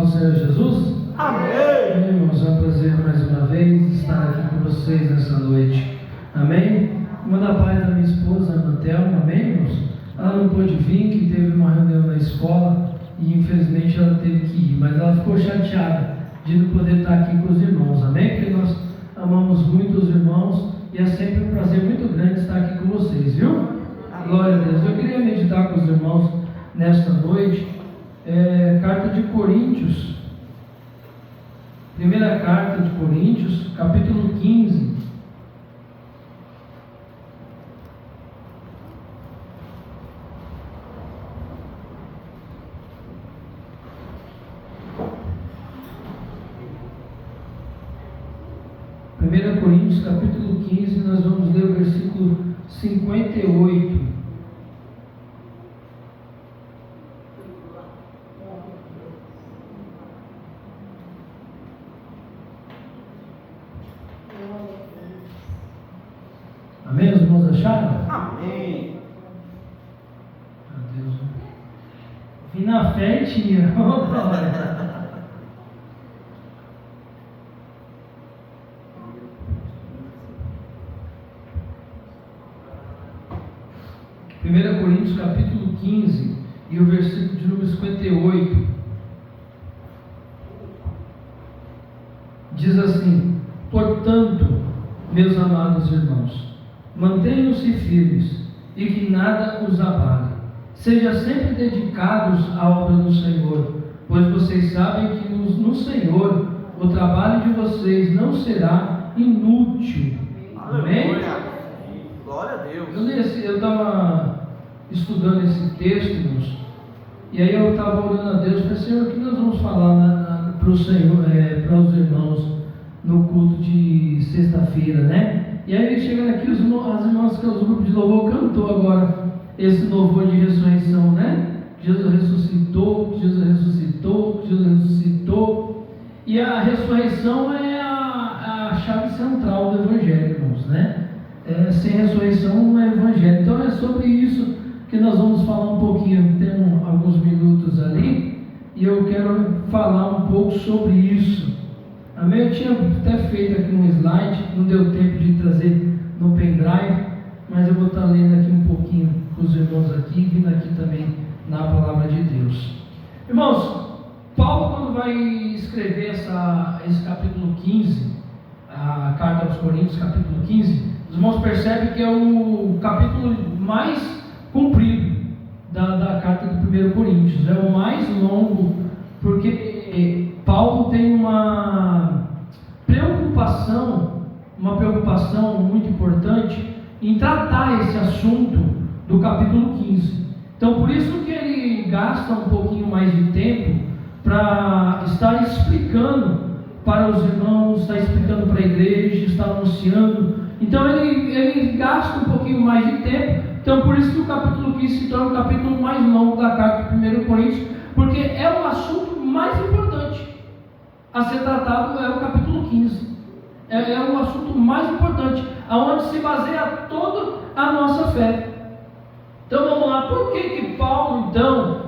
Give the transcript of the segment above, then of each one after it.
paz do Senhor Jesus. Amém. Irmãos, é um prazer mais uma vez estar aqui com vocês nessa noite. Amém. Manda a paz da minha esposa, Ana Thelma. Amém, irmãos. Ela não pôde vir, que teve uma reunião na escola e infelizmente ela teve que ir, mas ela ficou chateada de não poder estar aqui com os irmãos. Amém? Porque nós amamos muito os irmãos e é sempre um prazer muito grande estar aqui com vocês, viu? Glória a Deus. Eu queria meditar com os irmãos nesta noite. Carta de Coríntios, primeira carta de Coríntios, capítulo 15. Primeira Coríntios, capítulo 15, nós vamos ler o versículo 58. Amém? Os irmãos acharam? Amém. Meu Deus. Vim na fé e tinha. Oh, glória. 1 Coríntios capítulo 15 e o versículo de número 58 diz assim: portanto, meus amados irmãos, mantenham-se firmes e que nada os abale. Sejam sempre dedicados à obra do Senhor, pois vocês sabem que no Senhor o trabalho de vocês não será inútil. Amém? Glória a Deus. Eu estava estudando esse texto, irmãos, e aí eu estava orando a Deus e falei: Senhor, o que nós vamos falar para o Senhor, para os irmãos no culto de sexta-feira, né? E aí chegando aqui, as irmãs que os grupos de louvor cantou agora esse louvor de ressurreição, né? Jesus ressuscitou, Jesus ressuscitou, Jesus ressuscitou. E a ressurreição é a chave central do Evangelho, irmãos, né? Sem ressurreição não é Evangelho. Então é sobre isso que nós vamos falar um pouquinho. Tem alguns minutos ali e eu quero falar um pouco sobre isso. Amém? Eu tinha até feito aqui um slide, não deu tempo de trazer no pendrive, mas eu vou estar lendo aqui um pouquinho com os irmãos aqui, vindo aqui também na palavra de Deus. Irmãos, Paulo, quando vai escrever esse capítulo 15, a carta aos Coríntios, capítulo 15, os irmãos percebem que é o capítulo mais comprido da carta do 1 Coríntios, é o mais longo, porque Paulo tem uma preocupação muito importante em tratar esse assunto do capítulo 15. Então, por isso que ele gasta um pouquinho mais de tempo para estar explicando para os irmãos, estar explicando para a igreja, estar anunciando. Então, ele gasta um pouquinho mais de tempo. Então, por isso que o capítulo 15 se torna o capítulo mais longo da carta de 1 Coríntios, porque é o assunto mais importante a ser tratado, é o capítulo 15. É o assunto mais importante, aonde se baseia toda a nossa fé. Então vamos lá, por que Paulo então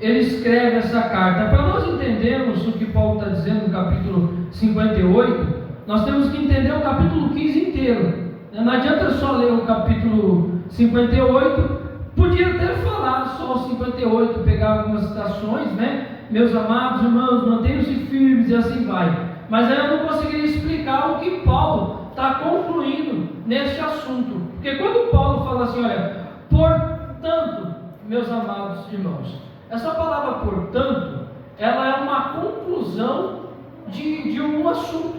ele escreve essa carta? Para nós entendermos o que Paulo está dizendo no capítulo 58, nós temos que entender o capítulo 15 inteiro. Não adianta só ler o capítulo 58, podia até falar só o 58, pegar algumas citações, né? Meus amados irmãos, mantenham-se firmes e assim vai. Mas aí eu não conseguiria explicar o que Paulo está concluindo neste assunto. Porque quando Paulo fala assim, olha, portanto, meus amados irmãos, essa palavra portanto, ela é uma conclusão de um assunto.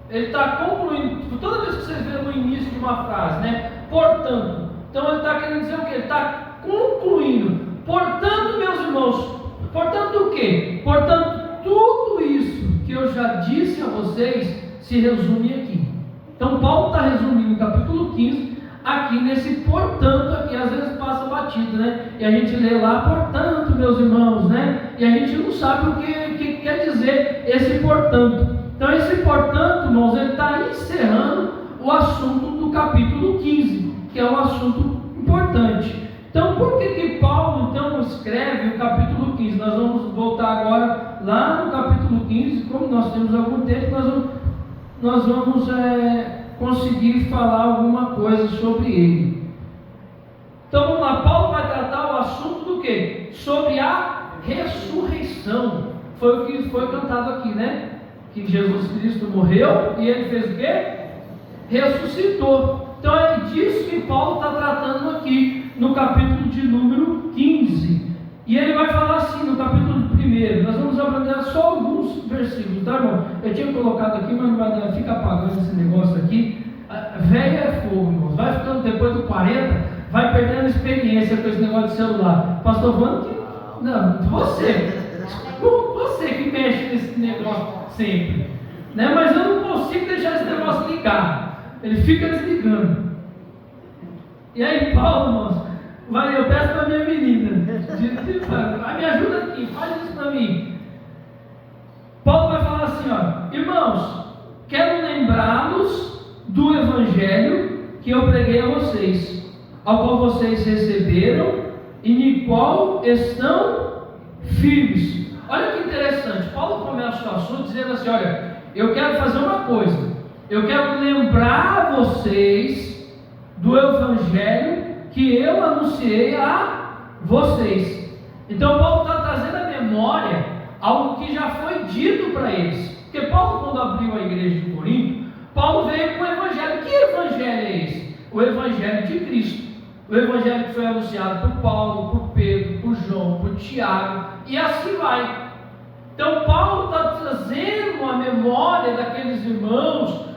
Ele está concluindo, toda vez que vocês veem no início de uma frase, né? Portanto, então ele está querendo dizer o quê? Ele está concluindo. Portanto, meus irmãos, portanto o quê? Portanto, tudo isso que eu já disse a vocês se resume aqui. Então Paulo está resumindo o capítulo 15 aqui nesse portanto aqui, às vezes passa batido, né? E a gente lê lá, portanto, meus irmãos, né? E a gente não sabe o que quer dizer esse portanto. Então esse portanto, irmãos, ele está encerrando o assunto do capítulo 15, que é um assunto importante. Então por que Paulo então escreve o capítulo 15? Nós vamos voltar agora lá no capítulo 15, como nós temos algum tempo, nós vamos conseguir falar alguma coisa sobre ele. Então vamos lá, Paulo vai tratar o assunto do quê? Sobre a ressurreição. Foi o que foi cantado aqui, né? Que Jesus Cristo morreu e ele fez o quê? Ressuscitou. Então é disso que Paulo está tratando aqui no capítulo de número 15. E ele vai falar assim no capítulo 1. Nós vamos aprender só alguns versículos, tá, irmão? Eu tinha colocado aqui, mas não vai dar, fica apagando esse negócio aqui. Velho é fogo, irmãos. Vai ficando depois do 40, vai perdendo experiência com esse negócio de celular. Pastor Vando, não, você que mexe nesse negócio sempre, né? Mas eu não consigo deixar esse negócio ligado. Ele fica desligando. E aí, Paulo, irmãos, eu peço para minha menina, me ajuda aqui, faz isso para mim. Paulo vai falar assim, ó: irmãos, quero lembrá-los do evangelho que eu preguei a vocês, ao qual vocês receberam e no qual estão firmes. Olha que interessante, Paulo começa o assunto dizendo assim: olha, eu quero fazer uma coisa, eu quero lembrar vocês do evangelho que eu anunciei a vocês. Então Paulo está trazendo à memória algo que já foi dito para eles. Porque Paulo, quando abriu a igreja de Corinto, Paulo veio com o evangelho. Que evangelho é esse? O evangelho de Cristo. O evangelho que foi anunciado por Paulo, por Pedro, por João, por Tiago, e assim vai. Então Paulo está trazendo a memória daqueles irmãos,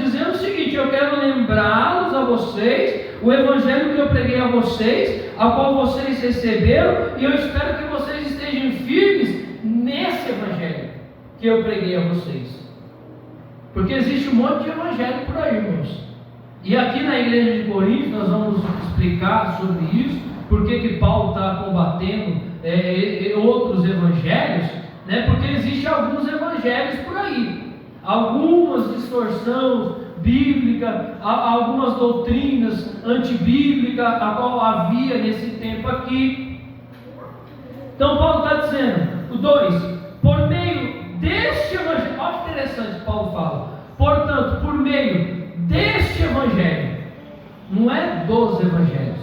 dizendo o seguinte: eu quero lembrá-los a vocês o evangelho que eu preguei a vocês, ao qual vocês receberam, e eu espero que vocês estejam firmes nesse evangelho que eu preguei a vocês. Porque existe um monte de evangelho por aí, irmãos. E aqui na igreja de Corinto nós vamos explicar sobre isso, porque que Paulo está combatendo outros evangelhos, né? Porque existem alguns evangelhos por aí, algumas distorções bíblicas, algumas doutrinas antibíblicas, a qual havia nesse tempo aqui. Então Paulo está dizendo, o 2, por meio deste evangelho, olha que interessante, Paulo fala, portanto, por meio deste evangelho, não é dos evangelhos,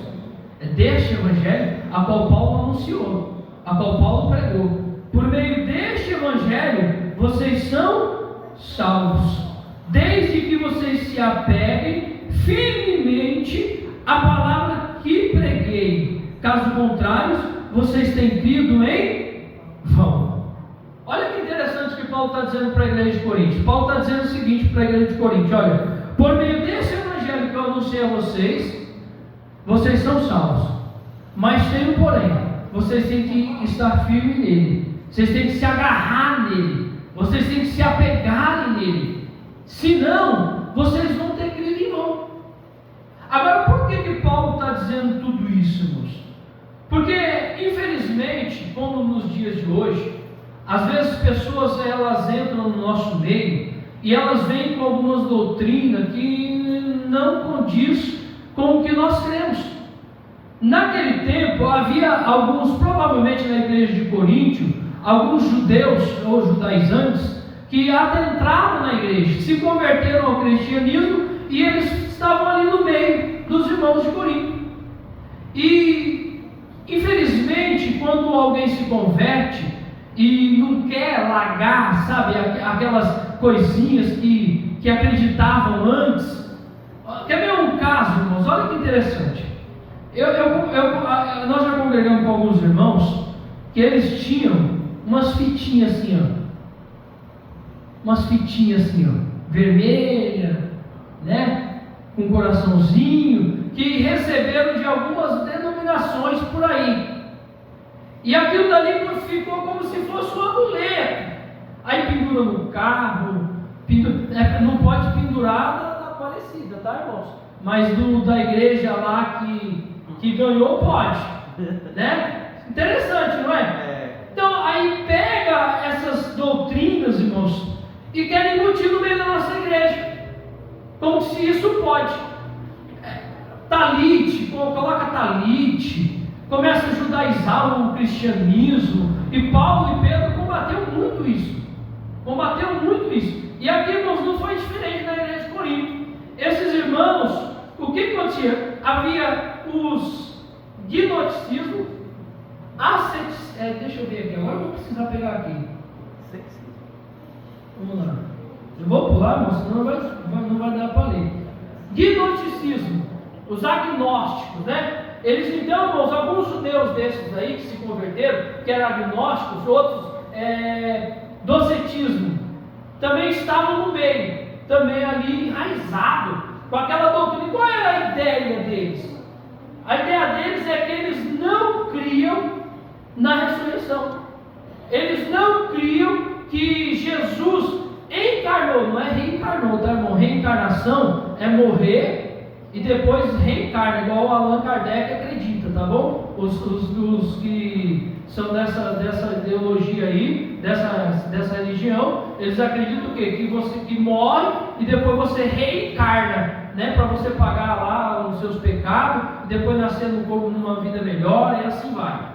é deste evangelho a qual Paulo anunciou, a qual Paulo pregou. Por meio deste evangelho vocês são salvos, desde que vocês se apeguem firmemente à palavra que preguei. Caso contrário, vocês têm crido em vão. Olha que interessante que Paulo está dizendo para a igreja de Corinto. Paulo está dizendo o seguinte para a igreja de Corinto: olha, por meio desse evangelho que eu anunciei a vocês, vocês são salvos, mas tem um porém: vocês têm que estar firmes nele, vocês têm que se agarrar nele, vocês têm que se apegarem nele, senão vocês vão ter crido em vão. Agora, por que Paulo está dizendo tudo isso, irmãos? Porque, infelizmente, como nos dias de hoje, às vezes pessoas elas entram no nosso meio e elas vêm com algumas doutrinas que não condiz com o que nós cremos. Naquele tempo havia alguns, provavelmente na igreja de Corinto, alguns judeus ou judaizantes que adentraram na igreja, se converteram ao cristianismo e eles estavam ali no meio dos irmãos de Corinto. E infelizmente, quando alguém se converte e não quer largar, sabe, aquelas coisinhas que acreditavam antes. Quer ver um caso, irmãos? Olha que interessante. Nós já congregamos com alguns irmãos que eles tinham umas fitinhas assim, vermelha, né, com um coraçãozinho, que receberam de algumas denominações por aí. E aquilo dali ficou como se fosse um amuleto. Aí pendura no carro, não pode pendurar na Aparecida, tá, irmãos? Mas da igreja lá que ganhou, pode, né? Interessante, não é? Então, aí pega essas doutrinas, irmãos, e querem embutir no meio da nossa igreja, como se isso pode. Talite, coloca talite, começa a judaizar o cristianismo, E Paulo e Pedro combateu muito isso. E aqui, irmãos, não foi diferente na igreja de Corinto. Esses irmãos, o que acontecia? Havia os gnosticismo, deixa eu ver aqui, agora eu vou precisar pegar aqui. Vamos lá. Eu vou pular, irmão, senão não vai dar para ler. Gnosticismo, os agnósticos, né? Eles então, irmãos, alguns judeus desses aí que se converteram, que eram agnósticos, outros docetismo, também estavam no meio, também ali enraizado com aquela doutrina. Qual era a ideia deles? A ideia deles é que eles não criam na ressurreição. Eles não criam que Jesus encarnou, não é reencarnou, tá, irmão? Reencarnação é morrer e depois reencarna, igual o Allan Kardec acredita, tá bom? Os que são dessa ideologia aí, dessa religião, eles acreditam o quê? Que você que morre e depois você reencarna, né? Para você pagar lá os seus pecados, e depois nascer numa vida melhor, e assim vai.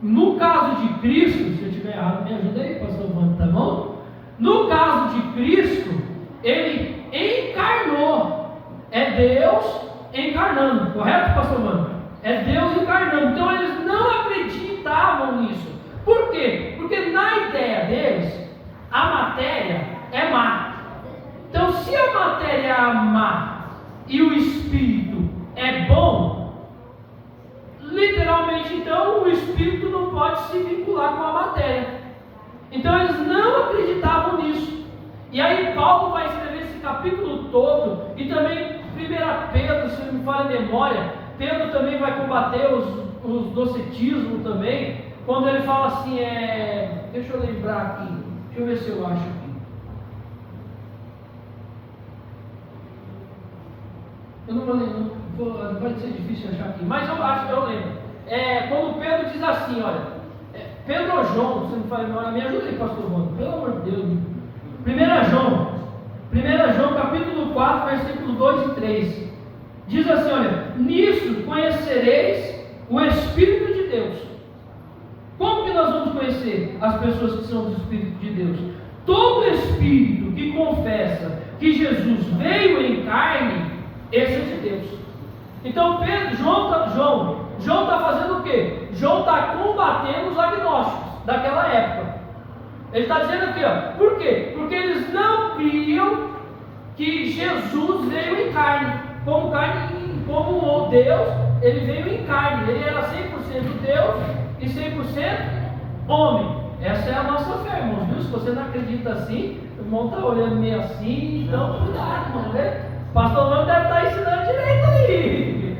No caso de Cristo, se eu estiver errado, me ajuda aí, pastor Wanda, tá bom? No caso de Cristo, ele encarnou. É Deus encarnando, correto, pastor Wanda? É Deus encarnando. Então eles não acreditavam nisso. Por quê? Porque na ideia deles, a matéria é má. Então, se a matéria é má e o espírito é bom, literalmente, então, o espírito não pode se vincular com a matéria. Então, eles não acreditavam nisso. E aí, Paulo vai escrever esse capítulo todo, e também 1 Pedro, se não me falha a memória, Pedro também vai combater os docetismos também, quando ele fala assim, deixa eu lembrar aqui, deixa eu ver se eu acho aqui. Eu não vou lembrar, vai ser difícil achar aqui, mas eu acho que eu lembro. Quando Pedro diz assim, olha, Pedro ou João, se não me falha a memória, me ajuda aí, pastor João, pelo amor de Deus. 1 João capítulo 4, versículo 2 e 3, diz assim, olha, nisso conhecereis o Espírito de Deus. Como que nós vamos conhecer as pessoas que são do Espírito de Deus? Todo espírito que confessa que Jesus veio em carne, esse é de Deus. Então João está fazendo o quê? João está combatendo os agnósticos daquela época. Ele está dizendo aqui, por quê? Porque eles não criam que Jesus veio em carne. Como Deus, ele veio em carne. Ele era 100% Deus e 100% homem. Essa é a nossa fé, irmãos. Viu? Se você não acredita assim, o irmão está olhando meio assim, então cuidado, irmão, né? O pastor não deve estar ensinando direito aí.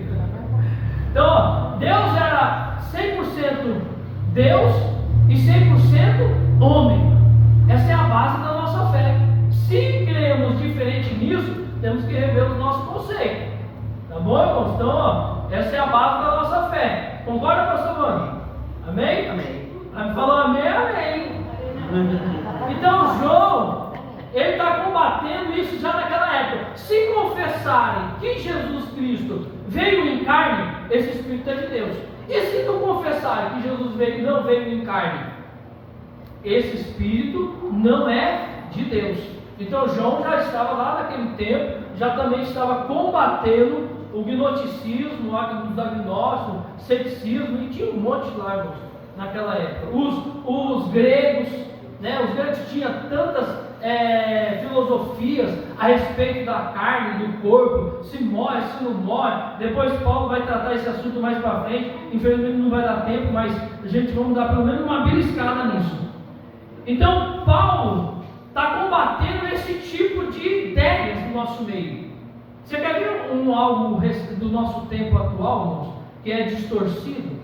Então, Deus era 100% Deus e 100% homem. Essa é a base da nossa fé. Se cremos diferente nisso, temos que rever o nosso conceito. Tá bom, irmãos? Então, essa é a base da nossa fé. Concorda, pastor Mano? Amém? Amém. Falou amém, amém. Então, João, ele está combatendo isso já naquela época. Se confessarem que Jesus Cristo veio em carne, esse Espírito é de Deus. E se não confessarem que Jesus não veio em carne, esse Espírito não é de Deus. Então João já estava lá naquele tempo, já também estava combatendo o gnosticismo, os agnósticos, ceticismo, e tinha um monte lá, irmãos, naquela época. Os gregos, né? Os gregos tinham tantas filosofias a respeito da carne, do corpo, se morre, se não morre. Depois Paulo vai tratar esse assunto mais para frente. Infelizmente não vai dar tempo, mas a gente vamos dar pelo menos uma beliscada nisso. Então Paulo está combatendo esse tipo de ideias no nosso meio. Você quer ver algo do nosso tempo atual, irmãos, que é distorcido?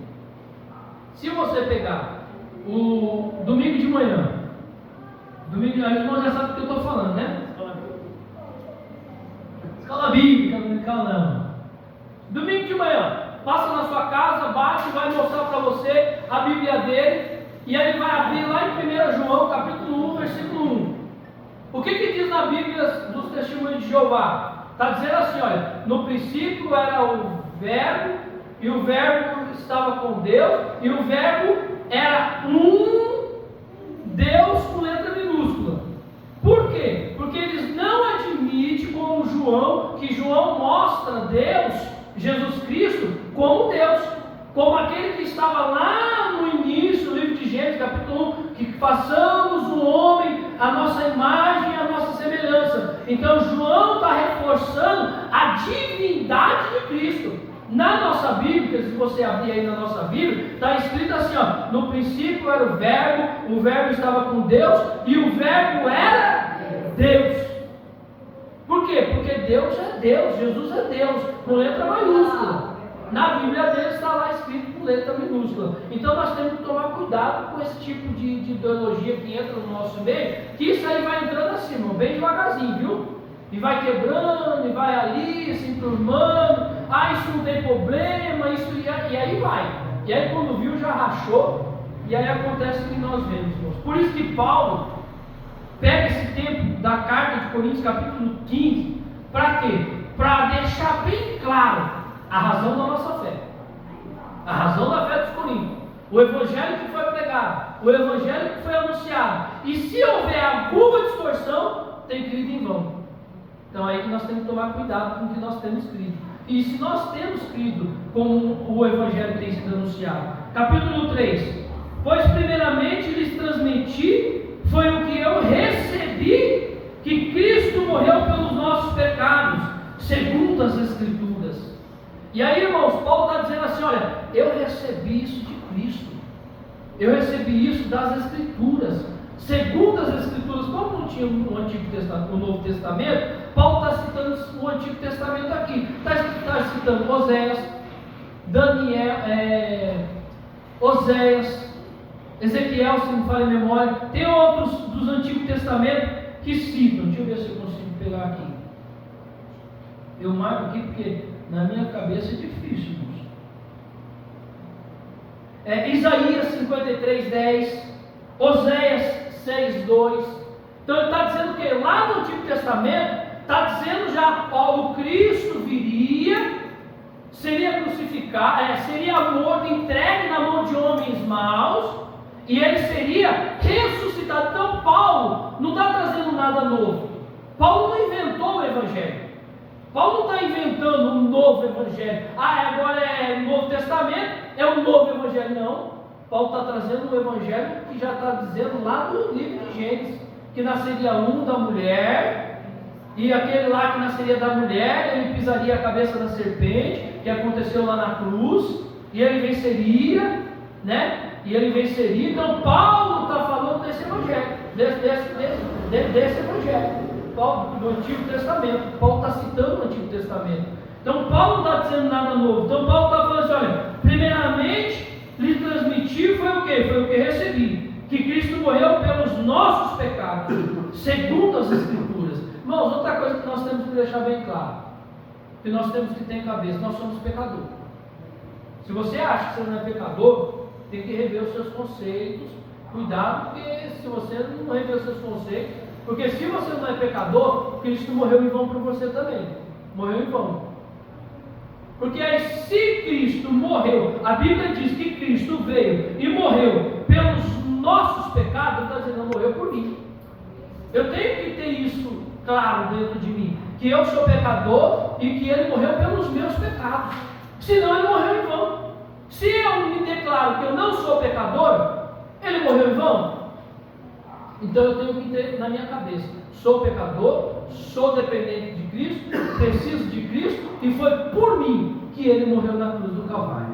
Se você pegar o domingo de manhã, os irmãos já sabem do que eu estou falando, né? Escola bíblica, dominical não. Domingo de manhã, passa na sua casa, bate, vai mostrar para você a Bíblia dele, e aí ele vai abrir lá em 1 João, capítulo 1, versículo 1. O que diz na Bíblia dos Testemunhos de Jeová? Está dizendo assim, olha, no princípio era o Verbo, e o Verbo estava com Deus, e o Verbo era um Deus com letra minúscula. Por quê? Porque eles não admitem como João, que João mostra Deus, Jesus Cristo, como Deus, como aquele que estava lá no início do livro de Gênesis, capítulo 1, que façamos o homem a nossa imagem e a nossa semelhança. Então João está reforçando a divindade de Cristo. Na nossa Bíblia, se você abrir aí na nossa Bíblia, está escrito assim, ó: no princípio era o verbo estava com Deus e o verbo era Deus. Por quê? Porque Deus é Deus, Jesus é Deus, com letra maiúscula. Na Bíblia dele está lá escrito com letra minúscula. Então nós temos que tomar cuidado com esse tipo de ideologia que entra no nosso meio, que isso aí vai entrando assim, irmão, bem devagarzinho, viu? E vai quebrando, e vai ali, se enturmando. Isso não tem problema, e aí vai. E aí quando viu, já rachou, e aí acontece o que nós vemos, irmãos. Por isso que Paulo pega esse tempo da carta de Coríntios, capítulo 15, para quê? Para deixar bem claro a razão da nossa fé. A razão da fé dos coríntios. O evangelho que foi pregado, o evangelho que foi anunciado. E se houver alguma distorção, tem crido em vão. Então é aí que nós temos que tomar cuidado com o que nós temos crido. E se nós temos crido como o evangelho que tem sido anunciado. Capítulo 3. Pois primeiramente lhes transmiti, foi o que eu recebi, que Cristo morreu pelos nossos pecados, segundo as Escrituras. E aí, irmãos, Paulo está dizendo assim, olha, eu recebi isso de Cristo. Eu recebi isso das Escrituras. Segundo as Escrituras, como não tinha o Antigo Testamento, o Novo Testamento, Paulo está citando o Antigo Testamento aqui. Está citando Oséias, Daniel, Oséias, Ezequiel, se não falha a memória. Tem outros dos Antigos Testamentos que citam. Deixa eu ver se eu consigo pegar aqui. Eu marco aqui porque na minha cabeça é difícil, irmãos. Isaías 53:10, Oséias 6:2. Então ele está dizendo que lá no Antigo Testamento está dizendo já, o Cristo viria, seria crucificado, seria morto, entregue na mão de homens maus, e ele seria ressuscitado. Então Paulo não está trazendo nada novo. Paulo não inventou o Evangelho. Paulo não está inventando um novo Evangelho. Agora é o Novo Testamento, é o novo Evangelho. Não. Paulo está trazendo um Evangelho que já está dizendo lá no livro de Gênesis, que nasceria um da mulher, e aquele lá que nasceria da mulher, ele pisaria a cabeça da serpente, que aconteceu lá na cruz, e ele venceria, né? E ele venceria. Então Paulo está falando desse Evangelho, desse Evangelho. Paulo, do Antigo Testamento. Paulo está citando o Antigo Testamento. Então Paulo não está dizendo nada novo. Então Paulo está falando assim, olha, primeiramente lhe transmitir foi o que? Foi o que recebi, que Cristo morreu pelos nossos pecados, segundo as Escrituras. Irmãos, outra coisa que nós temos que deixar bem claro, que nós temos que ter em cabeça, nós somos pecadores. Se você acha que você não é pecador, tem que rever os seus conceitos. Cuidado, porque se você não rever os seus conceitos, porque se você não é pecador, Cristo morreu em vão por você também. Morreu em vão. Porque aí, se Cristo morreu, a Bíblia diz que Cristo veio e morreu pelos nossos pecados, ele está dizendo, não morreu por mim. Eu tenho que ter isso claro dentro de mim, que eu sou pecador e que ele morreu pelos meus pecados. Senão ele morreu em vão. Se eu me declaro que eu não sou pecador, ele morreu em vão. Então eu tenho que ter na minha cabeça, sou pecador, sou dependente de Cristo, preciso de Cristo, e foi por mim que ele morreu na cruz do Calvário.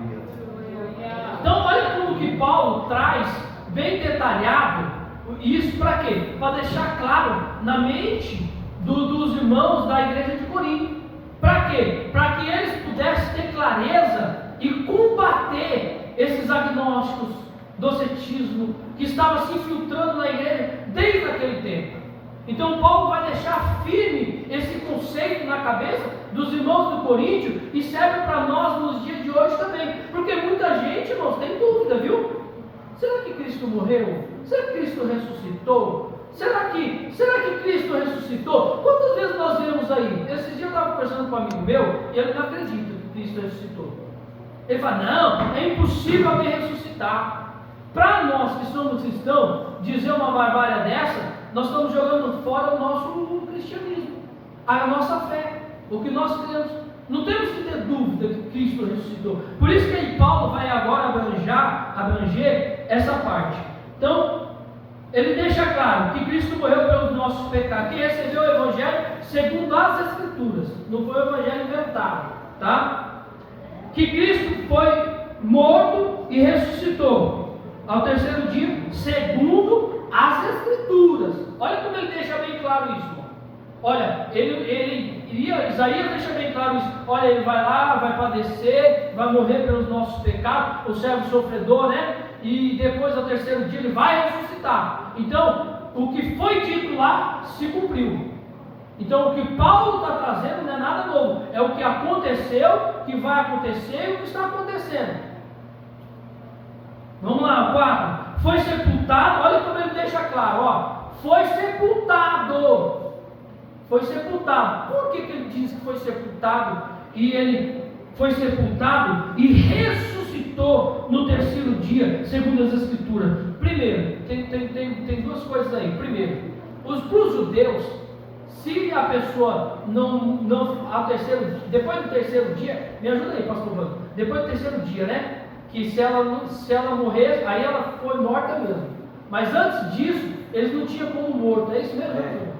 Então olha como que Paulo traz bem detalhado isso, para quê? Para deixar claro na mente dos irmãos da igreja de Corinto. Para quê? Para que eles pudessem ter clareza e combater esses agnósticos, docetismo, que estava se infiltrando na igreja desde aquele tempo. Então Paulo vai deixar firme esse conceito na cabeça dos irmãos do Coríntio, e serve para nós nos dias de hoje também, porque muita gente, irmãos, tem dúvida, viu? Será que Cristo morreu? Será que Cristo ressuscitou? Será que Cristo ressuscitou? Quantas vezes nós vemos aí? Esses dias eu estava conversando com um amigo meu, e ele não acredita que Cristo ressuscitou. Ele fala, não, é impossível alguém ressuscitar. Para nós que somos cristãos, dizer uma barbárie dessa, nós estamos jogando fora o nosso cristianismo, a nossa fé, o que nós cremos. Não temos que ter dúvida que Cristo ressuscitou. Por isso que aí Paulo vai agora abranger essa parte. Então, ele deixa claro que Cristo morreu pelos nossos pecados, que recebeu o Evangelho segundo as Escrituras, não foi o Evangelho inventado, tá? Que Cristo foi morto e ressuscitou ao terceiro dia, segundo as Escrituras. Olha como ele deixa bem claro isso. Olha, Isaías deixa bem claro isso. Olha, ele vai lá, vai padecer, vai morrer pelos nossos pecados, o servo sofredor, né? E depois, ao terceiro dia, ele vai ressuscitar. Então, o que foi dito lá se cumpriu. Então, o que Paulo está trazendo não é nada novo, é o que aconteceu, que vai acontecer e o que está acontecendo. Vamos lá, 4. Foi sepultado, olha como ele deixa claro, ó. Foi sepultado. Foi sepultado. Por que ele diz que foi sepultado? E ele foi sepultado e ressuscitou no terceiro dia, segundo as Escrituras. Primeiro, tem duas coisas aí. Primeiro, para os judeus, se a pessoa depois do terceiro dia, me ajuda aí, pastor Vando, depois do terceiro dia, né? Que se ela morrer, aí ela foi morta mesmo. Mas antes disso, eles não tinham como morto, é isso mesmo?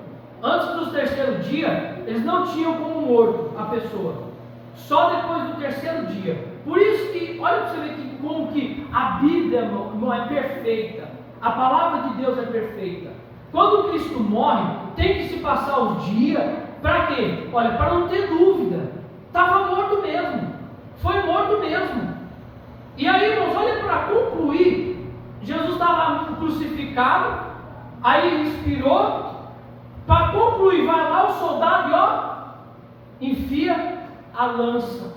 Antes do terceiro dia, eles não tinham como morto a pessoa. Só depois do terceiro dia. Por isso que, olha para você ver como que a Bíblia não é perfeita. A palavra de Deus é perfeita. Quando Cristo morre, tem que se passar os dias. Para quê? Olha, para não ter dúvida. Estava morto mesmo. Foi morto mesmo. E aí, irmãos, olha, para concluir, Jesus está lá crucificado, aí ele expirou. Para concluir, vai lá o soldado e ó, enfia a lança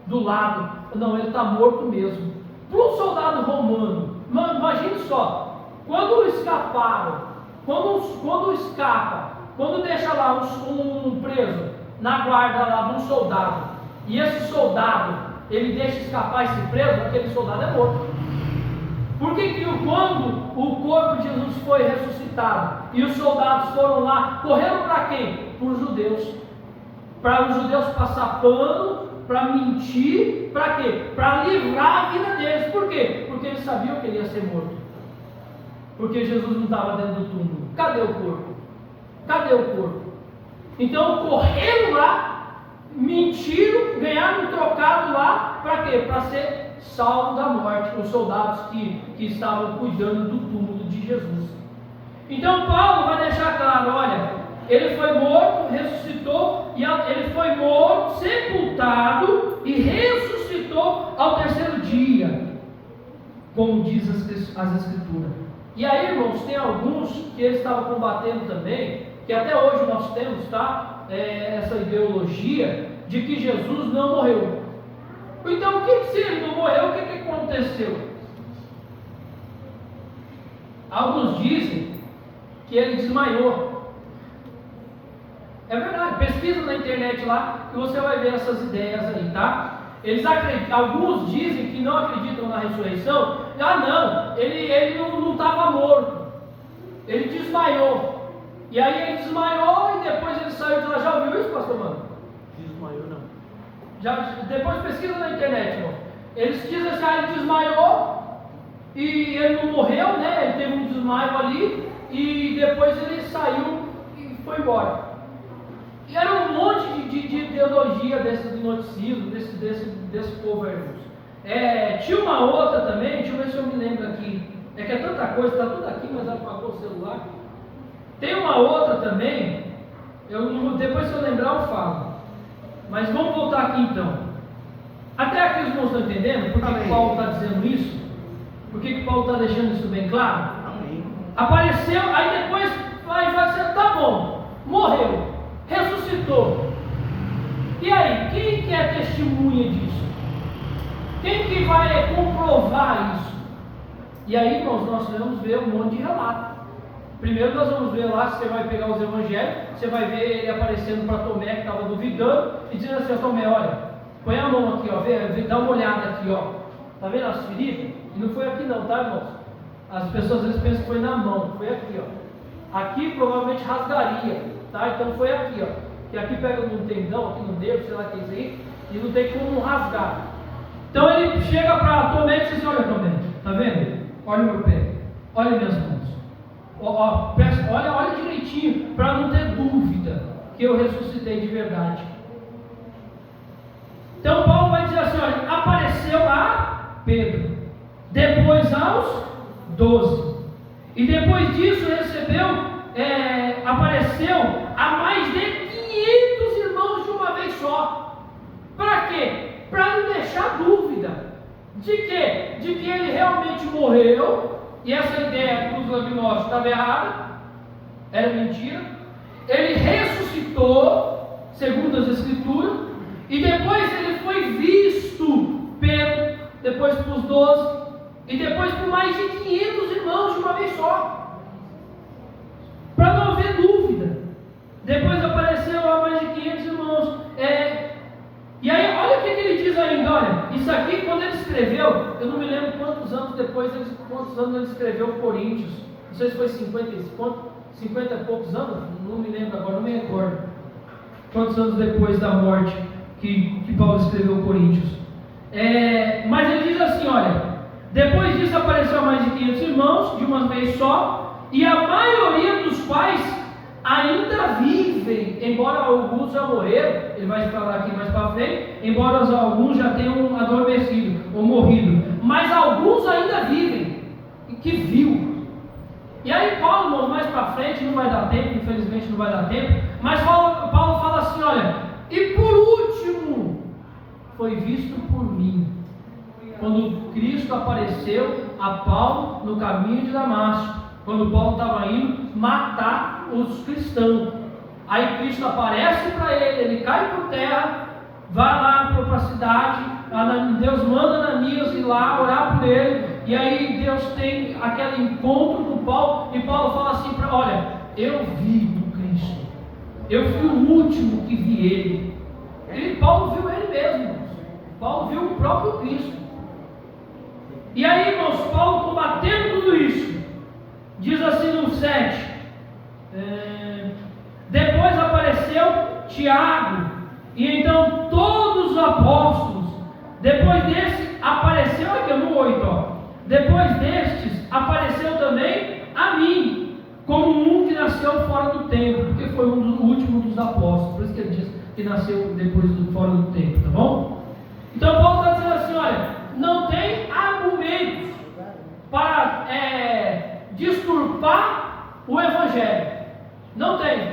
do lado. Não, ele está morto mesmo. Para um soldado romano, imagine só, quando escaparam, quando escapa, quando deixa lá um preso na guarda lá de um soldado, e esse soldado, ele deixa escapar esse preso, aquele soldado é morto. Por que quando o corpo de Jesus foi ressuscitado e os soldados foram lá, correram para quem? Para os judeus. Para os judeus passar pano, para mentir, para quê? Para livrar a vida deles. Por quê? Porque eles sabiam que ele ia ser morto. Porque Jesus não estava dentro do túmulo. Cadê o corpo? Cadê o corpo? Então correram lá, mentiram, ganharam um trocado lá, para quê? Para ser salvo da morte, os soldados que estavam cuidando do túmulo de Jesus. Então Paulo vai deixar claro, olha, ele foi morto, ressuscitou, e ele foi morto, sepultado e ressuscitou ao terceiro dia, como diz as Escrituras. E aí, irmãos, tem alguns que eles estavam combatendo também, que até hoje nós temos, tá? Essa ideologia de que Jesus não morreu. Então, se ele não morreu, o que aconteceu? Alguns dizem que ele desmaiou. É verdade, pesquisa na internet lá que você vai ver essas ideias aí, tá? Alguns dizem que não acreditam na ressurreição. Ele não estava morto, ele desmaiou. E aí ele desmaiou e depois ele saiu de lá. Já ouviu isso, pastor Mano? Desmaiou não. Depois pesquisa na internet, irmão. Eles dizem assim, ele desmaiou e ele não morreu, né? Ele teve um desmaio ali e depois ele saiu e foi embora. E era um monte de ideologia desse noticismo, desse povo aí, irmãos. Tinha uma outra também, deixa eu ver se eu me lembro aqui. É que é tanta coisa, está tudo aqui, mas apagou o celular. Tem uma outra também, depois se eu lembrar eu falo. Mas vamos voltar aqui então. Até aqui os irmãos estão entendendo por que Paulo está dizendo isso? Por que Paulo está deixando isso bem claro? Amém. Apareceu, aí depois vai dizer, tá bom, morreu, ressuscitou. E aí, quem que é testemunha disso? Quem que vai comprovar isso? E aí, irmãos, nós vamos ver um monte de relato. Primeiro nós vamos ver lá, você vai pegar os evangelhos, você vai ver ele aparecendo para Tomé que estava duvidando e dizendo assim, Tomé, olha, põe a mão aqui, ó, dá uma olhada aqui, ó. Tá vendo as feridas? E não foi aqui não, tá, irmãos? As pessoas às vezes pensam que foi na mão, foi aqui, ó. Aqui provavelmente rasgaria, tá? Então foi aqui, ó. Que aqui pega num tendão, aqui no dedo, sei lá o que é isso aí, e não tem como rasgar. Então ele chega para Tomé e diz assim: olha, Tomé, tá vendo? Olha o meu pé, olha minhas mãos. Olha direitinho, para não ter dúvida que eu ressuscitei de verdade. Então Paulo vai dizer assim: olha, apareceu a Pedro, depois aos 12, e depois disso apareceu a mais de 500 irmãos de uma vez só. Para quê? Para não deixar dúvida de quê? De que ele realmente morreu, e essa ideia dos agnósticos estava errada, era mentira. Ele ressuscitou, segundo as Escrituras, e depois ele foi visto, Pedro, depois para os 12, e depois por mais de 500 irmãos de uma vez só, para não haver dúvida. Depois apareceu a mais de 500 irmãos. E aí, olha o que ele diz ainda. Olha, isso aqui, quando ele escreveu, eu não me lembro quantos anos depois, quantos anos ele escreveu Coríntios. Não sei se foi 50 e poucos anos, não me lembro agora, não me recordo. Quantos anos depois da morte que Paulo escreveu Coríntios. Mas ele diz assim: olha, depois disso apareceu mais de 500 irmãos, de uma vez só, e a maioria dos quais ainda vivem, embora alguns já morreram. Ele vai falar aqui mais para frente, embora alguns já tenham adormecido ou morrido, mas alguns ainda vivem, e que viu. E aí Paulo, mais para frente, não vai dar tempo, infelizmente não vai dar tempo, mas Paulo fala assim: olha, e por último, foi visto por mim, quando Cristo apareceu a Paulo no caminho de Damasco, quando Paulo estava indo matar os cristãos. Aí Cristo aparece para ele cai por terra, vai lá para a cidade, Deus manda Ananias ir lá orar por ele, e aí Deus tem aquele encontro com Paulo, e Paulo fala assim: olha, eu vi o Cristo, eu fui o último que vi ele. Paulo viu ele mesmo, Paulo viu o próprio Cristo. E aí, irmãos, Paulo, combatendo tudo isso, diz assim no 7, depois apareceu Tiago, e então todos os apóstolos. Depois desse apareceu, aqui no 8, depois destes apareceu também a mim, como um que nasceu fora do tempo, porque foi o último dos apóstolos, por isso que ele diz que nasceu depois fora do tempo, tá bom? Então Paulo está dizendo assim: olha, não tem argumentos para disturbar o Evangelho. Não tem.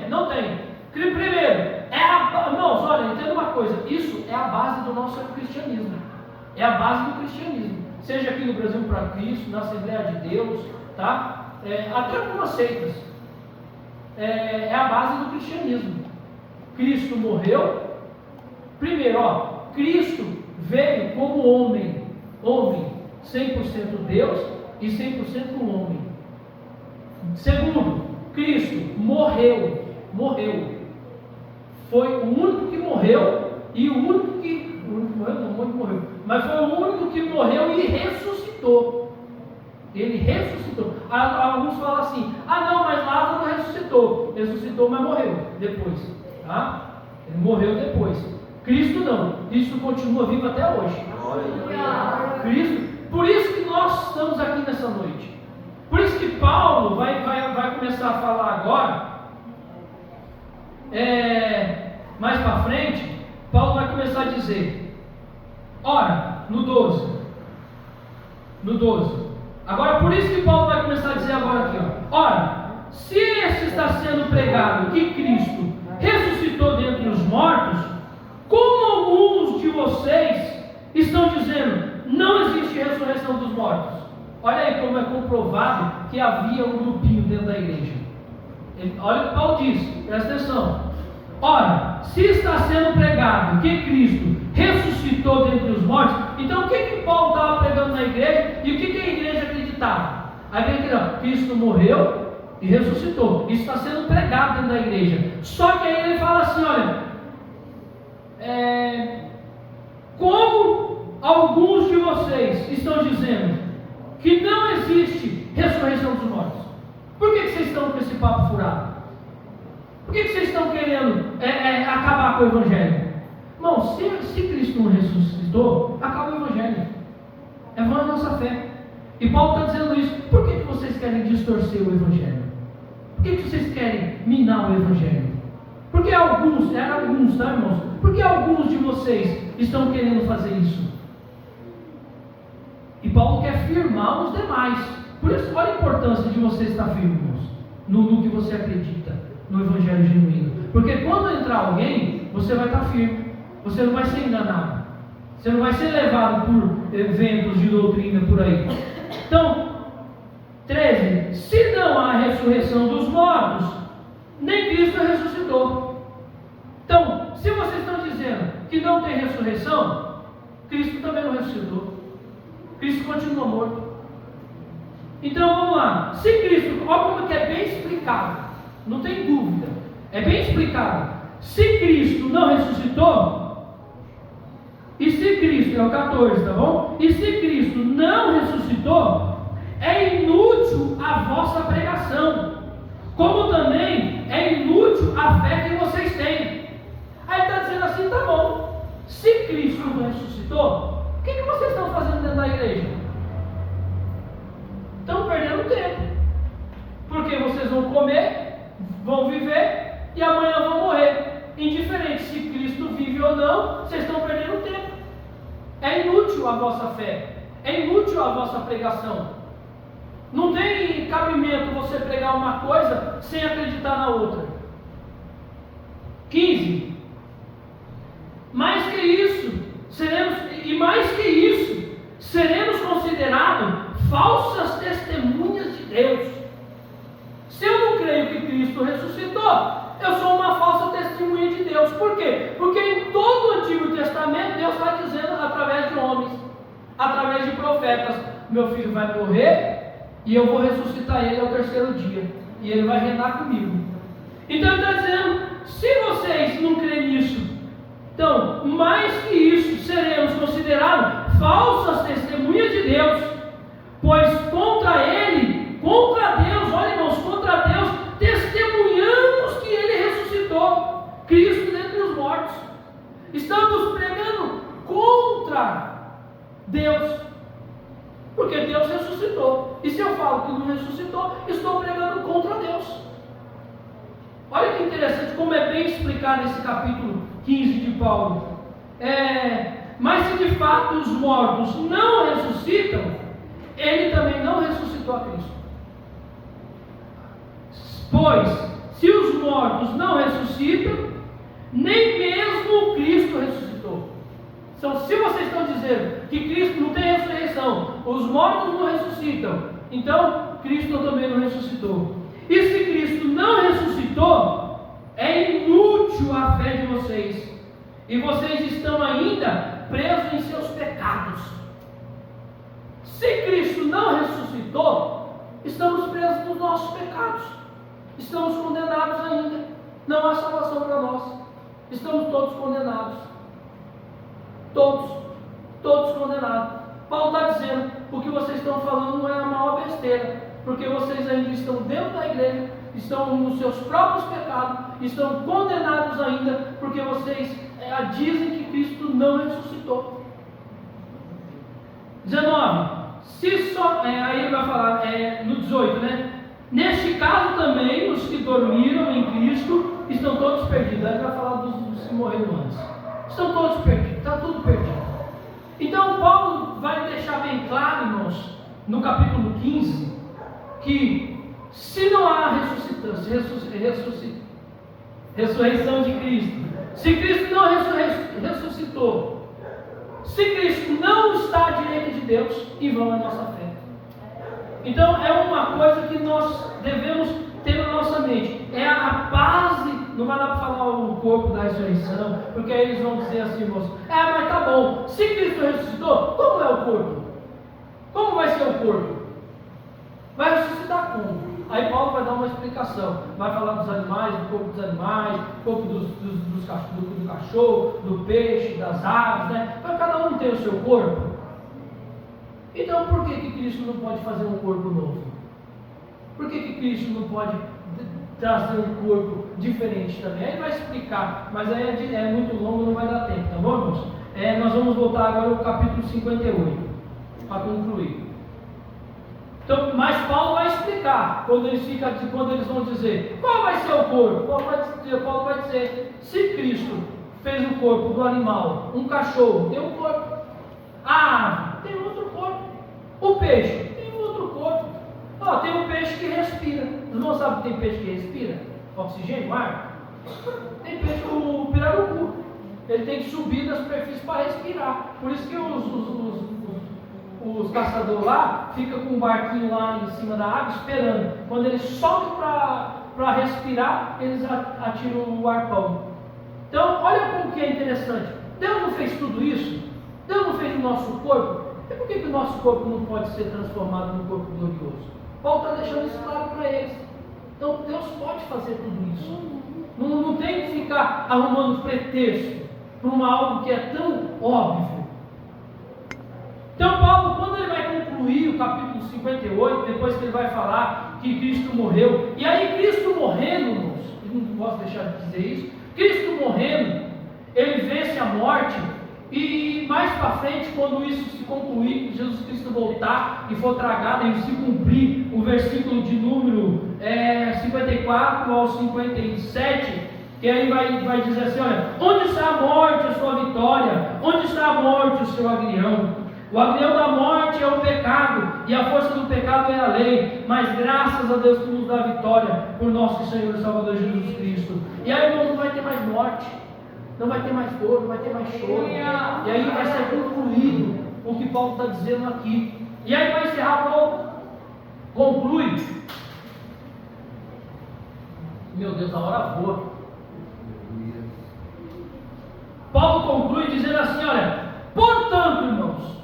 Primeiro, irmãos, olha, entenda uma coisa: isso é a base do nosso cristianismo. É a base do cristianismo. Seja aqui no Brasil para Cristo, na Assembleia de Deus, tá? Até algumas seitas. É a base do cristianismo. Cristo morreu. Primeiro, Cristo veio como homem, 100% Deus e 100% homem. Segundo, Cristo morreu. Foi o único que morreu, e o único que morreu, mas foi o único que morreu e ressuscitou. Ele ressuscitou. Alguns falam assim: não, mas Lázaro ressuscitou, mas morreu depois, tá? Ele morreu depois. Cristo não, Cristo continua vivo até hoje. Cristo, por isso que nós estamos aqui nessa noite. Por isso que Paulo vai começar a falar agora, mais para frente, Paulo vai começar a dizer, ora, no 12, agora por isso que Paulo vai começar a dizer agora aqui, ora, se este está sendo pregado que Cristo ressuscitou dentre os mortos, como alguns de vocês estão dizendo, não existe ressurreição dos mortos. Olha aí como é comprovado que havia um grupinho dentro da igreja. Olha o que Paulo diz, presta atenção. Ora, se está sendo pregado que Cristo ressuscitou dentre os mortos, então o que Paulo estava pregando na igreja e o que a igreja acreditava? A igreja acreditava, Cristo morreu e ressuscitou. Isso está sendo pregado dentro da igreja. Só que aí ele fala assim, olha, como alguns de vocês estão dizendo que não existe ressurreição dos mortos? Por que vocês estão com esse papo furado? Por que vocês estão querendo acabar com o Evangelho? Irmão, se Cristo não ressuscitou, acaba o Evangelho. É vã a nossa fé. E Paulo está dizendo isso. Por que vocês querem distorcer o Evangelho? Por que vocês querem minar o Evangelho? Porque alguns, tá, irmãos? Porque alguns de vocês estão querendo fazer isso. E Paulo quer firmar os demais. Por isso, olha a importância de você estar firme, irmãos, no que você acredita, no Evangelho genuíno. Porque quando entrar alguém, você vai estar firme. Você não vai ser enganado. Você não vai ser levado por eventos de doutrina por aí. Então, 13. Se não há ressurreição dos mortos, nem Cristo ressuscitou. Então, se vocês estão dizendo que não tem ressurreição, Cristo também não ressuscitou. Cristo continua morto. Então vamos lá. Se Cristo, olha como que é bem explicado, não tem dúvida, é bem explicado. Se Cristo não ressuscitou, e se Cristo, é o 14, tá bom? E se Cristo não ressuscitou, é inútil a vossa pregação, como também é inútil a fé que vocês têm. Aí ele está dizendo assim, tá bom, se Cristo não ressuscitou, o que vocês estão fazendo dentro da igreja? Estão perdendo tempo, porque vocês vão comer, vão viver e amanhã vão morrer. Indiferente se Cristo vive ou não, vocês estão perdendo tempo. É inútil a vossa fé, é inútil a vossa pregação. Não tem cabimento você pregar uma coisa sem acreditar na outra. 15. Mais que isso, seremos considerados falsas testemunhas de Deus. Se eu não creio que Cristo ressuscitou, eu sou uma falsa testemunha de Deus. Por quê? Porque em todo o Antigo Testamento Deus está dizendo através de homens, através de profetas: meu filho vai morrer e eu vou ressuscitar ele ao terceiro dia, e ele vai reinar comigo. Então ele está dizendo, se vocês não creem nisso, então, mais que isso, seremos considerados falsas testemunhas de Deus, pois contra Deus, olha irmãos, contra Deus, testemunhamos que Ele ressuscitou Cristo dentre os mortos. Estamos pregando contra Deus, porque Deus ressuscitou. E se eu falo que não ressuscitou, estou pregando contra Deus. Olha que interessante como é bem explicado nesse capítulo 15 de Paulo. Mas se de fato os mortos não ressuscitam, ele também não ressuscitou a Cristo. Pois, se os mortos não ressuscitam, nem mesmo Cristo ressuscitou. Então, se vocês estão dizendo que Cristo não tem ressurreição, os mortos não ressuscitam, então Cristo também não ressuscitou. E se Cristo não ressuscitou, é inútil a fé de vocês, e vocês estão ainda presos em seus pecados. Se Cristo não ressuscitou, estamos presos nos nossos pecados, estamos condenados ainda, não há salvação para nós, estamos todos condenados, todos condenados. Paulo está dizendo, o que vocês estão falando não é a maior besteira, porque vocês ainda estão dentro da igreja, estão nos seus próprios pecados, estão condenados ainda, porque vocês dizem que Cristo não ressuscitou. 19. Aí ele vai falar no 18, né? Neste caso também, os que dormiram em Cristo estão todos perdidos. Aí ele vai falar dos que morreram antes. Estão todos perdidos, está tudo perdido. Então Paulo vai deixar bem claro, irmãos, no capítulo 15, que se não há ressurreição de Cristo, se Cristo não ressuscitou, se Cristo não está à direita de Deus, em vão é nossa fé. Então é uma coisa que nós devemos ter na nossa mente, é a base. Não vai dar para falar o corpo da ressurreição, porque aí eles vão dizer assim, irmãos, mas tá bom, se Cristo ressuscitou, como é o corpo? Como vai ser o corpo? Vai ressuscitar como? Aí Paulo vai dar uma explicação, vai falar dos animais, do corpo dos animais, do corpo do cachorro, do peixe, das aves, né? Mas cada um tem o seu corpo. Então por que Cristo não pode fazer um corpo novo? Por que Cristo não pode trazer um corpo diferente também? Aí vai explicar, mas aí é muito longo, não vai dar tempo, tá bom, irmãos? Nós vamos voltar agora ao capítulo 58, para concluir. Então, mas Paulo vai explicar, quando eles vão dizer, qual vai ser o corpo? Paulo vai dizer, se Cristo fez o corpo do animal, um cachorro tem um corpo, a ave tem outro corpo, o peixe tem outro corpo. Tem um peixe que respira. Vocês não sabem que tem peixe que respira? Oxigênio, ar? Tem peixe, o pirarucu. Ele tem que subir da superfície para respirar. Por isso que os caçadores lá ficam com um barquinho lá em cima da água esperando. Quando eles sobem para respirar, eles atiram o arpão. Então, olha como que é interessante. Deus não fez tudo isso? Deus não fez o nosso corpo? E por que o nosso corpo não pode ser transformado num corpo glorioso? Paulo está deixando isso claro para eles. Então Deus pode fazer tudo isso. Não tem que ficar arrumando pretexto para algo que é tão óbvio. Então Paulo, quando ele vai concluir o capítulo 58, depois que ele vai falar que Cristo morreu, e aí Cristo morrendo, irmãos, eu não posso deixar de dizer isso, Cristo morrendo, ele vence a morte. E mais para frente, quando isso se concluir, Jesus Cristo voltar e for tragado e se cumprir o versículo de número 54 ao 57, que aí vai dizer assim, olha, onde está a morte, a sua vitória? Onde está a morte, o seu aguilhão? O aguilhão da morte é o pecado, e a força do pecado é a lei, mas graças a Deus que nos dá a vitória por nosso Senhor e Salvador Jesus Cristo. E aí, irmão, não vai ter mais morte. Não vai ter mais dor, não vai ter mais choro. E aí vai ser concluído o que Paulo está dizendo aqui. E aí vai encerrar, Paulo conclui. Meu Deus, a hora voa. Paulo conclui dizendo assim, olha, portanto, irmãos,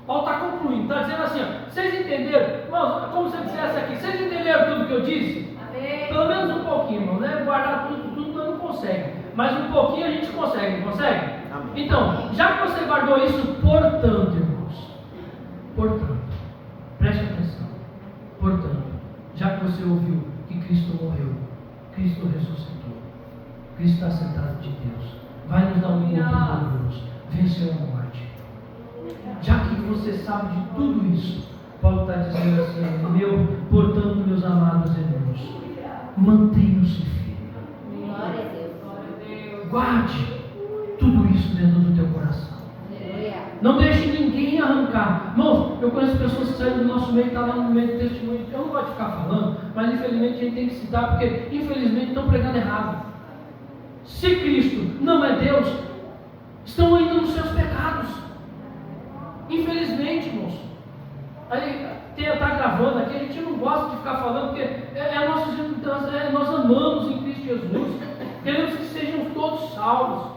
Paulo está concluindo, está dizendo assim, ó, vocês entenderam? Irmãos, como se eu dissesse aqui, vocês entenderam tudo que eu disse? Amém. Pelo menos um pouquinho, irmãos, né? Guardar tudo nós não consegue. Mas um pouquinho a gente consegue, não consegue? Amém. Então, já que você guardou isso, portanto, irmãos, preste atenção, portanto, já que você ouviu que Cristo morreu, Cristo ressuscitou, Cristo está sentado de Deus, vai nos dar um corpo glorioso, venceu a morte. Já que você sabe de tudo isso, Paulo está dizendo assim, portanto, meus amados irmãos, mantenham-se firmes. Glória a Deus. Guarde tudo isso dentro do teu coração. Não deixe ninguém arrancar. Irmãos, eu conheço pessoas que saem do nosso meio e estão lá no meio do testemunho. Eu não gosto de ficar falando, mas infelizmente a gente tem que citar, porque infelizmente estão pregando errado. Se Cristo não é Deus, estão ainda nos seus pecados. Infelizmente, irmãos. Aí está gravando aqui, a gente não gosta de ficar falando, porque nós amamos em Cristo Jesus. Queremos que sejam todos salvos.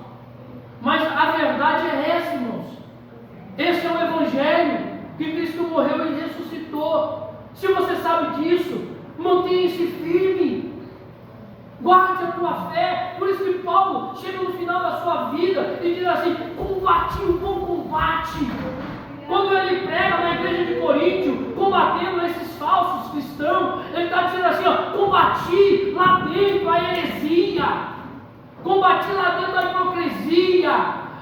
Mas a verdade é essa, irmãos. Esse é o Evangelho, que Cristo morreu e ressuscitou. Se você sabe disso, mantenha-se firme. Guarde a tua fé. Por isso que Paulo chega no final da sua vida e diz assim, combati o bom combate. Quando ele prega na igreja de Coríntio, combatendo esses falsos cristãos, ele está dizendo assim, combati lá dentro a heresia. Combati lá dentro da hipocrisia.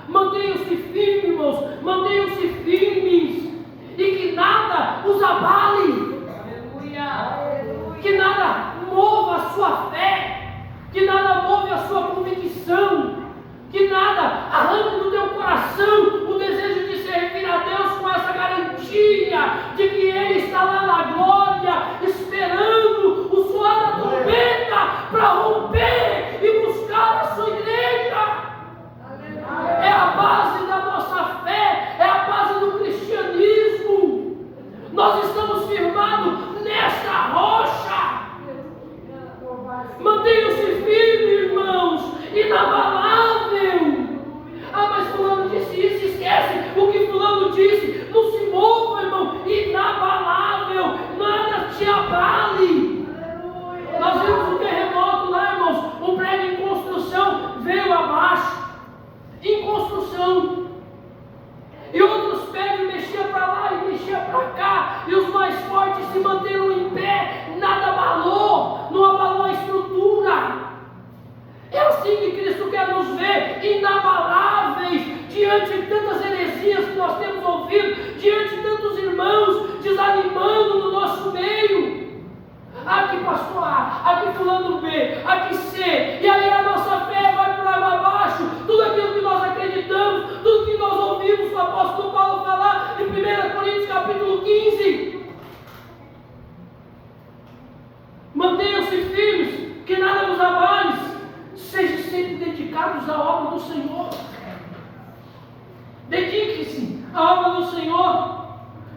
Mantenham-se firmes, irmãos. Mantenham-se firmes. E que nada os abale. Aleluia. Que nada mova a sua fé. Que nada move a sua convicção. Que nada arranque do teu coração o desejo de servir a Deus com essa garantia de que Ele está lá na glória, esperando o soar da trombeta para romper e buscar a sua igreja. É a base da nossa fé, é a base do cristianismo. Nós estamos firmados nessa rocha. Mantenham-se firmes, irmãos, inabalável. Mas fulano disse isso, esquece o que fulano disse. Não se mova, irmão, inabalável, nada te abale. Nós vimos um terremoto lá, irmãos, um prédio em construção veio abaixo, em construção, e outros prédios mexiam para lá e mexiam para cá, e os mais fortes se manteram em pé, na inabaláveis diante de tantas heresias que nós temos ouvido, diante de tantos irmãos desanimando no nosso meio. Aqui pastor A, aqui fulano B, aqui C, e aí a nossa fé vai por água abaixo. Tudo aquilo que nós acreditamos, tudo que nós ouvimos o apóstolo Paulo falar em 1 Coríntios capítulo 15. Mantenham-se firmes, que nada vos abale, sejam sempre dedicados à obra do Senhor. Dedique-se à obra do Senhor,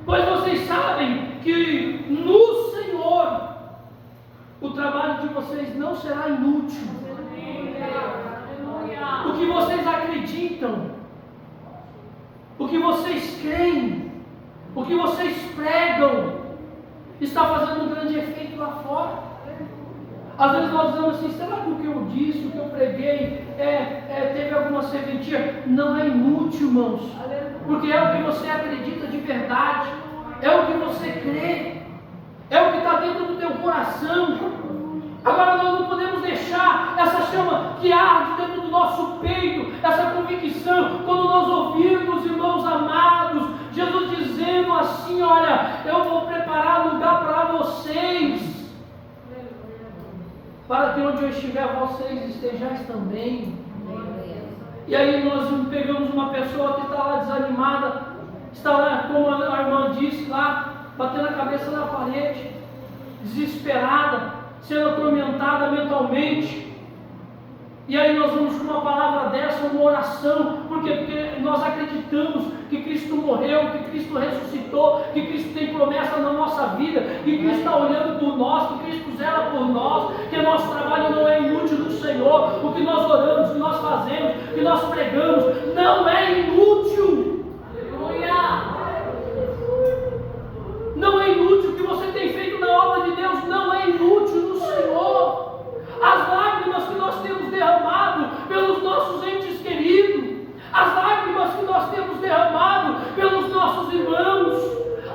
pois vocês sabem que no Senhor o trabalho de vocês não será inútil. O que vocês acreditam, o que vocês creem, o que vocês pregam, está fazendo um grande efeito lá fora. Às vezes nós dizemos assim: será que o que eu disse, o que eu preguei, teve alguma serventia? Não é inútil, irmãos, porque é o que você acredita de verdade, é o que você crê, é o que está dentro do teu coração. Agora nós não podemos deixar essa chama que arde dentro do nosso peito, essa convicção, quando nós ouvirmos, irmãos amados, Jesus dizendo assim: olha, eu vou preparar lugar para vocês, para que onde eu estiver, vocês estejais também. E aí nós pegamos uma pessoa que está lá desanimada, está lá, como a irmã disse, lá, batendo a cabeça na parede, desesperada, sendo atormentada mentalmente. E aí nós vamos com uma palavra dessa, uma oração, porque nós acreditamos que Cristo morreu, que Cristo ressuscitou, que Cristo tem promessa na nossa vida, que Cristo está olhando por nós, que Cristo zela por nós, que nosso trabalho não é inútil do Senhor, o que nós oramos, o que nós fazemos, o que nós pregamos, não é inútil. Não é inútil. O que você tem feito na obra de Deus não é inútil no Senhor. As lágrimas que nós temos derramado pelos nossos entes queridos, as lágrimas que nós temos derramado pelos nossos irmãos,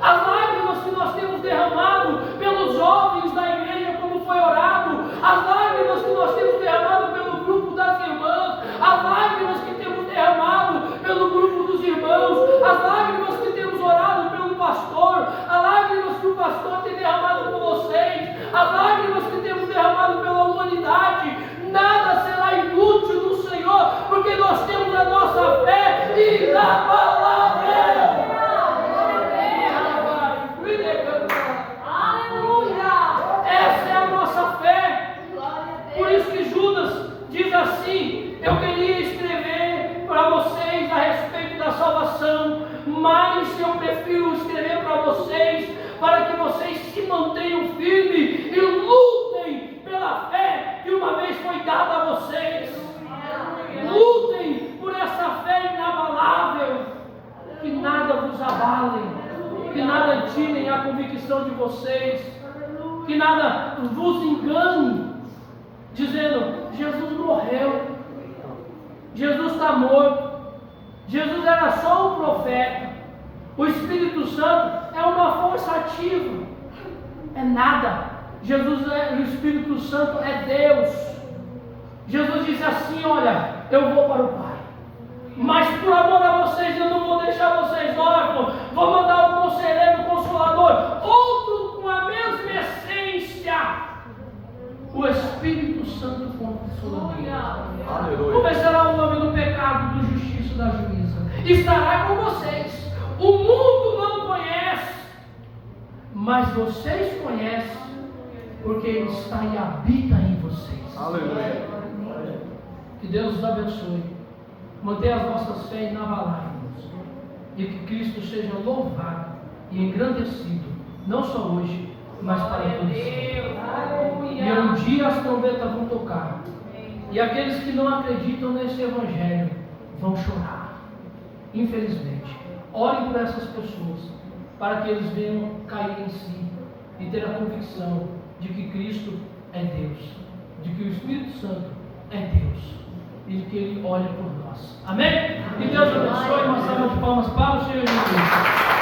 as lágrimas que nós temos derramado pelos jovens da igreja, como foi orado, as lágrimas que nós temos derramado pelo grupo das irmãs, as lágrimas que temos derramado pelo grupo dos irmãos, as lágrimas que temos orado pelo pastor, as lágrimas que o pastor tem derramado por vocês, as lágrimas que temos derramado pela humanidade, nada será inútil no Senhor, porque nós temos a nossa fé inabalável. Essa é a nossa fé. Por isso que Judas diz assim: eu queria escrever para vocês a respeito da salvação, mas eu prefiro escrever para vocês, para que vocês se mantenham firmes e lutem pela fé que uma vez foi dada a vocês. Lutem por essa fé inabalável, que nada vos abale, que nada tirem a convicção de vocês, que nada vos engane, dizendo: Jesus morreu, Jesus está morto, Jesus era só um profeta, o Espírito Santo é uma força ativa. É nada. O Espírito Santo é Deus. Jesus disse assim: olha, eu vou para o Pai, mas por amor a vocês eu não vou deixar vocês órfãos, vou mandar o conselheiro, o consolador, outro com a mesma essência, o Espírito Santo Consolador. Convencerá o homem do pecado, do justiça e da juíza. Estará com vocês. O mundo não conhece, mas vocês conhecem, porque Ele está e habita em vocês. Aleluia. Que Deus os abençoe. Mantenha as nossas fé inabaláveis, e que Cristo seja louvado e engrandecido, não só hoje, mas para todos sempre. E um dia as trombetas vão tocar, e aqueles que não acreditam nesse Evangelho vão chorar, infelizmente. Orem por essas pessoas, para que eles venham cair em si e ter a convicção de que Cristo é Deus, de que o Espírito Santo é Deus e de que Ele olha por nós. Amém? Que Deus abençoe. Uma salva de palmas para o Senhor Jesus.